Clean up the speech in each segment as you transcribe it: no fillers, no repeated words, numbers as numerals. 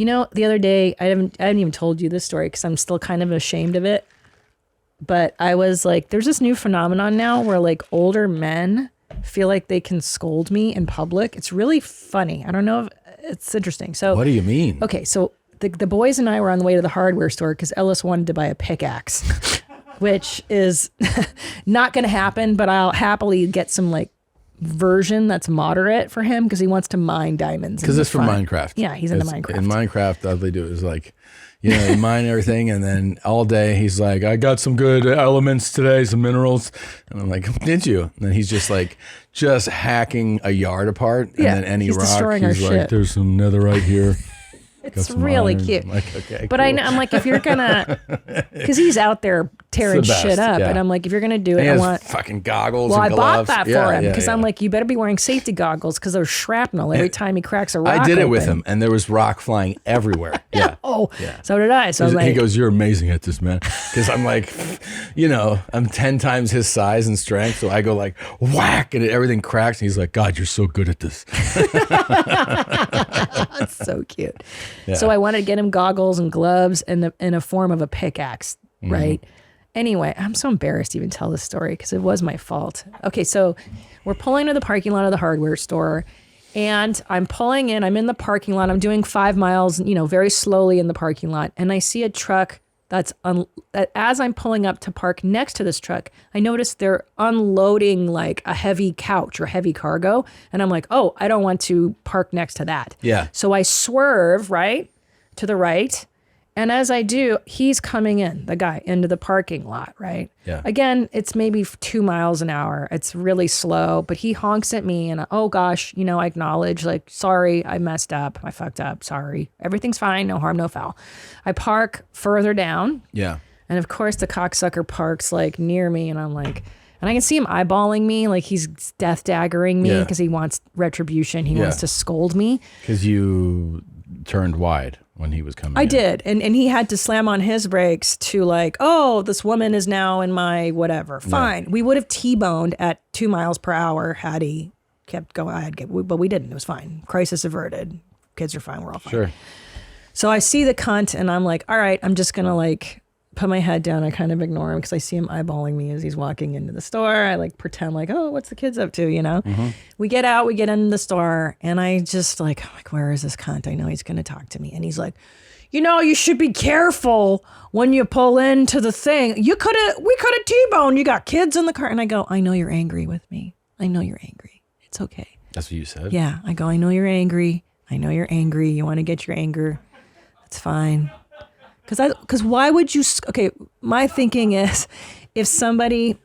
You know, the other day, I haven't even told you this story because I'm still kind of ashamed of it. But I was like, there's this new phenomenon now where like older men feel like they can scold me in public. It's really funny. I don't know if it's interesting. So what do you mean? Okay, so the boys and I were on the way to the hardware store because Ellis wanted to buy a pickaxe, which is not going to happen, but I'll happily get some like version that's moderate for him because he wants to mine diamonds. Because it's for Minecraft. Yeah, he's into Minecraft. In Minecraft, all they do is like, you know, they mine everything, and then all day he's like, I got some good elements today, some minerals. And I'm like, did you? And then he's just like, just hacking a yard apart. And then any rock, he's like, there's some netherite here. It's really cute. I'm like, okay, but cool. I'm like, if you're gonna, because he's out there tearing shit up, and I'm like, if you're gonna do it, he I has want fucking goggles. Well, and I gloves. bought that for him because I'm like, you better be wearing safety goggles because there's shrapnel every time he cracks a rock. I did it with him, and there was rock flying everywhere. Yeah. So did I. So I was like, he goes, "You're amazing at this, man." Because I'm like, you know, I'm 10 times his size and strength, so I go like whack, and everything cracks. And he's like, "God, you're so good at this." That's so cute. Yeah. So I wanted to get him goggles and gloves in a form of a pickaxe, right? Anyway, I'm so embarrassed to even tell this story because it was my fault. Okay, so we're pulling to the parking lot of the hardware store, and I'm pulling in. I'm in the parking lot. I'm doing 5 miles, you know, very slowly in the parking lot, and I see a truck that as I'm pulling up to park next to this truck, I notice they're unloading like a heavy couch or heavy cargo, and I'm like, oh, I don't want to park next to that. Yeah. So I swerve right to the right. And as I do, he's coming in, the guy, into the parking lot, right? Yeah. Again, it's maybe 2 miles an hour. It's really slow, but he honks at me and, oh gosh, you know, I acknowledge, like, sorry, I messed up. I fucked up. Sorry. Everything's fine. No harm, no foul. I park further down. Yeah. And of course, the cocksucker parks like near me, and I'm like, and I can see him eyeballing me, like he's death daggering me because he wants retribution. He wants to scold me. Because you turned wide when he was coming I in. did. And he had to slam on his brakes to like, oh, this woman is now in my whatever. Fine. We would have T-boned at 2 miles per hour had he kept going. But we didn't. It was fine. Crisis averted. Kids are fine. We're all fine. Sure. So I see the cunt and I'm like, all right, I'm just going to like put my head down. I kind of ignore him because I see him eyeballing me as he's walking into the store. I like pretend like, oh, what's the kids up to, you know? We get out, we get into the store, and I just like, I'm like, where is this cunt? I know he's going to talk to me. And he's like, you know, you should be careful when you pull into the thing. We could have T-boned. You got kids in the car. And I go, I know you're angry with me. I know you're angry. It's okay. That's what you said? Yeah. I go, I know you're angry. I know you're angry. You want to get your anger. That's fine. Because why would you, okay, my thinking is if somebody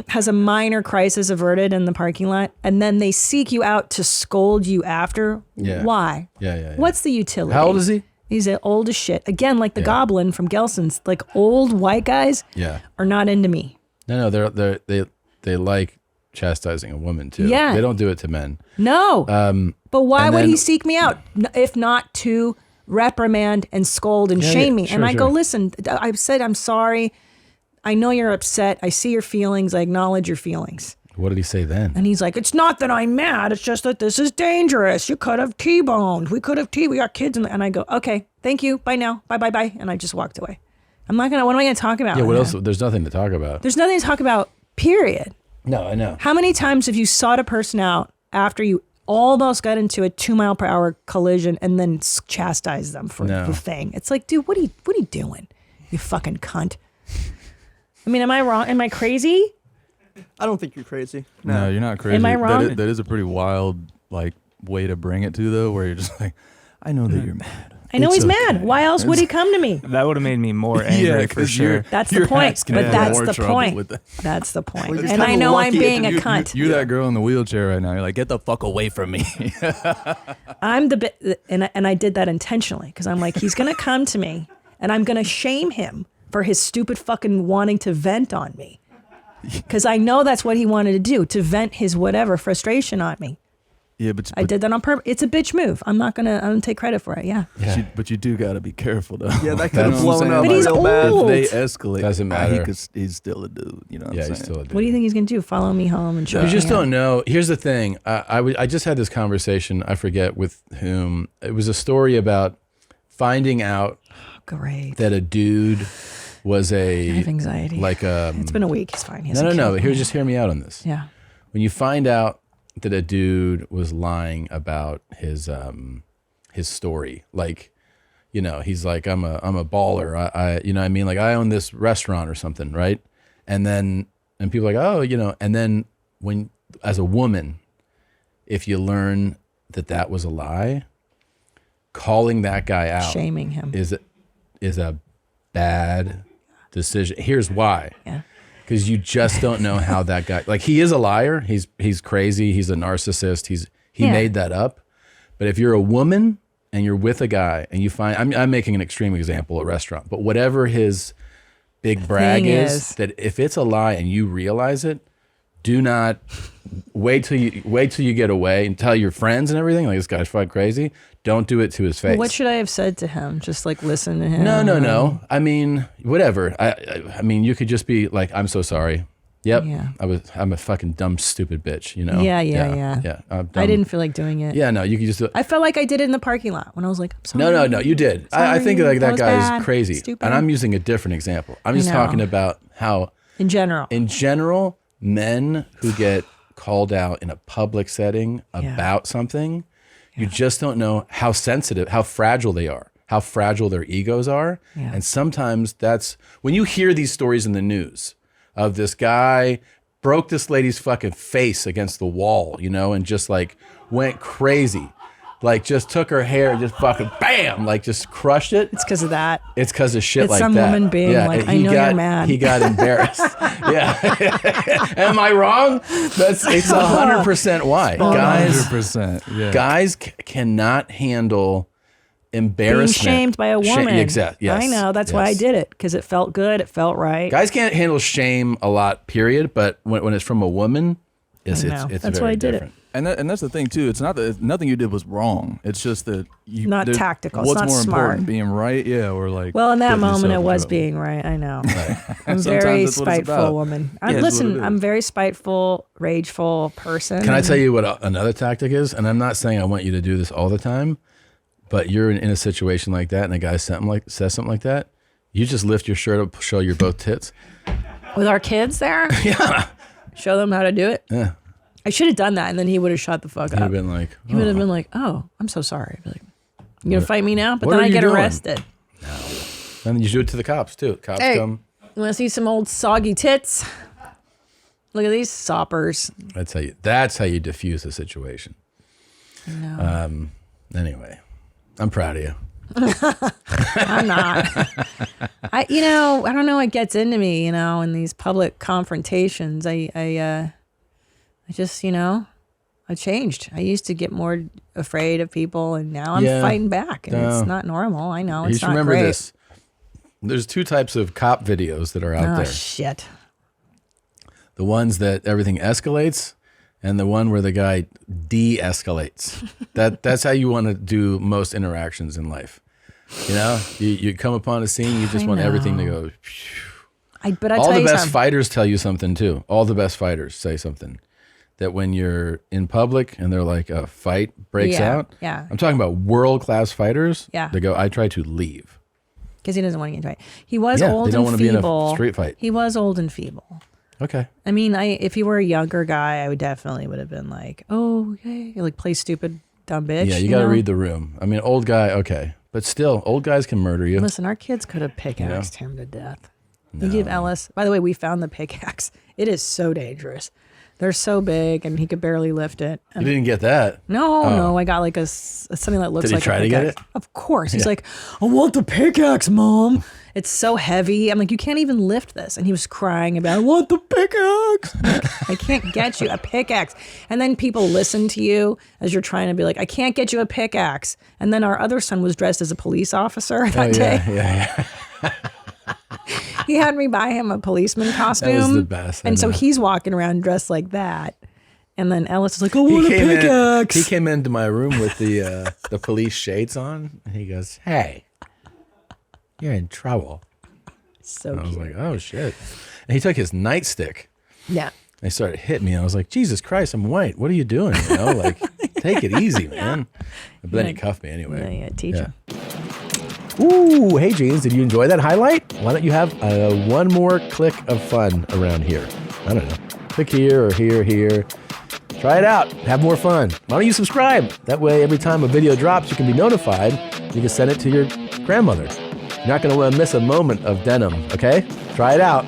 has a minor crisis averted in the parking lot and then they seek you out to scold you after, why? Yeah. What's the utility? How old is he? He's old as shit. Again, like the goblin from Gelson's, like old white guys are not into me. No, they like chastising a woman too. Yeah. They don't do it to men. No. But why would he seek me out if not to reprimand and scold and shame me? Sure, I go, listen, I've said I'm sorry. I know you're upset. I see your feelings. I acknowledge your feelings. What did he say then? And he's like, it's not that I'm mad. It's just that this is dangerous. You could have T-boned. We got kids. And I go, okay, thank you. Bye now. Bye. And I just walked away. What am I going to talk about? Yeah, what else? There's nothing to talk about. There's nothing to talk about, period. No, I know. How many times have you sought a person out after you almost got into a 2 mile per hour collision and then chastise them for the thing? It's like, dude, what are you doing? You fucking cunt. I mean, am I wrong? Am I crazy? I don't think you're crazy. No, you're not crazy. Am I wrong? That is a pretty wild like way to bring it to though, where you're just like, I know that you're mad. I know he's mad. Why else would he come to me? That would have made me more angry for sure. That's the point. But that's the point. That's the point. And I know I'm being a cunt. You're that girl in the wheelchair right now. You're like, get the fuck away from me. I'm the bit, and I did that intentionally because I'm like, he's gonna come to me, and I'm gonna shame him for his stupid fucking wanting to vent on me. Because I know that's what he wanted to do, to vent his whatever frustration on me. Yeah, but I did that on purpose. It's a bitch move. I'm not gonna take credit for it. Yeah. But you do got to be careful though. Yeah, that could have blown up. But he's real bad. old. If they escalate, Doesn't matter. He's still a dude. You know what I'm saying? He's still a dude. What do you think he's gonna do? Follow me home and show You just don't know. Here's the thing. I just had this conversation. I forget with whom. It was a story about finding out Great. that a dude was I a have anxiety. like a It's been a week. He's fine. He no. hasn't But killed me. just hear me out on this. Yeah. When you find out that a dude was lying about his story, like, you know, he's like, I'm a baller. I you know what I mean? Like, I own this restaurant or something, right? And people are like, oh, you know, and then when, as a woman, if you learn that was a lie, calling that guy out, Shaming him. is a bad decision. Here's why. Yeah. Because you just don't know how that guy, like, he is a liar. He's crazy. He's a narcissist. He Yeah. made that up. But if you're a woman and you're with a guy and you find, I'm making an extreme example, a restaurant, but whatever his big brag thing is, is- that if it's a lie and you realize it, do not wait till you get away and tell your friends and everything, like, this guy's fucking crazy. Don't do it to his face. What should I have said to him? Just like listen to him? No. I mean, whatever. I mean, you could just be like, I'm so sorry. Yep. Yeah. I'm a fucking dumb, stupid bitch, you know? Yeah. I'm I dumb. didn't feel like doing it. Yeah, no, you could just do it. I felt like I did it in the parking lot when I was like, I'm sorry. No, you did. I think Sorry, like that was guy bad, is crazy. stupid. And I'm using a different example. I'm just know. talking about how, In general. in general, men who get called out in a public setting about something, you just don't know how sensitive, how fragile they are, how fragile their egos are. Yeah. And sometimes that's, when you hear these stories in the news of this guy broke this lady's fucking face against the wall, you know, and just like went crazy. Like, just took her hair and just fucking bam, like just crushed it. It's because of that. It's because of shit It's like some that. woman being like, and I know you're mad. He got embarrassed. Yeah. Am I wrong? It's 100% why. Guys, 100%. Yeah. guys cannot handle Being embarrassment. shamed by a woman. Exactly. Yes. I know. That's why I Yes. did it. Because it felt good. It felt right. Guys can't handle shame a lot, period. But when it's from a woman, it's I know. it's That's very why I did it. different. And that's the thing too. It's not that nothing you did was wrong. It's just that you Not there's- tactical. It's What's not more smart. important, being right? Yeah, or like. Well, in that putting moment, yourself it in was trouble. being right. I know. I'm Sometimes very that's what it's spiteful about. woman. Yeah, that's what it Listen, is. I'm very spiteful, rageful person. Can I tell you what another tactic is? And I'm not saying I want you to do this all the time, but you're in a situation like that, and a guy says something like that. You just lift your shirt up, show your both tits. With our kids there? Yeah. Show them how to do it? Yeah. I should have done that, and then he would have shut the fuck You'd up. have been like, He would have "Oh." been like, "Oh, I'm so sorry." I'd be like, "You gonna fight me now?" But What then are I you get doing? arrested. And you do it to the cops too. Cops Hey, come. you want to see some old soggy tits? Look at these soppers. That's how you diffuse a situation. No, Anyway, I'm proud of you. I'm not. I don't know what gets into me. In these public confrontations, I just, I changed. I used to get more afraid of people, and now I'm Yeah. fighting back, and No. it's not normal. I know You it's should not remember great. this. There's two types of cop videos that are out Oh there. shit! The ones that everything escalates, and the one where the guy de-escalates. That's how you want to do most interactions in life. You come upon a scene, you just I want everything to know. go. But I All tell the you best something. fighters tell you something too. All the best fighters say something. That when you're in public and they're like a fight breaks Yeah, out. yeah. I'm talking about world-class fighters. Yeah. They go, I try to leave. Because he doesn't want to get into it. He was Yeah, old they don't and want to be in a feeble. street fight. He was old and feeble. Okay. I mean, if he were a younger guy, I would definitely would have been like, "Oh, okay," like play stupid, dumb bitch. Yeah, you got to know? read the room. I mean, old guy, okay. But still, old guys can murder you. Listen, our kids could have pickaxed him to death. You give Ellis. By the way, we found the pickaxe. It is so dangerous. They're so big, and he could barely lift it. You didn't get that. No, I got like something that looks Did he like try a to get pickaxe. it? Of course. He's like, "I want the pickaxe, Mom. It's so heavy." I'm like, "You can't even lift this." And he was crying about, "I want the pickaxe." I'm like, I can't get you a pickaxe. And then people listen to you as you're trying to be like, "I can't get you a pickaxe." And then our other son was dressed as a police officer that day. Yeah. He had me buy him a policeman costume. the best, I And so know. he's walking around dressed like that. And then Ellis is like, "I want a pickaxe." He came into my room with the police shades on, and he goes, "Hey, you're in trouble." So And I was cute. like, "Oh shit!" And he took his nightstick. Yeah. And he started hitting me. I was like, "Jesus Christ, I'm white. What are you doing? Like, take it easy, man." But then he cuffed me anyway. Yeah, teach him. Ooh, hey Jeans, did you enjoy that highlight? Why don't you have one more click of fun around here? I don't know. Click here or here, here. Try it out. Have more fun. Why don't you subscribe? That way, every time a video drops, you can be notified. You can send it to your grandmother. You're not going to want to miss a moment of denim, okay? Try it out.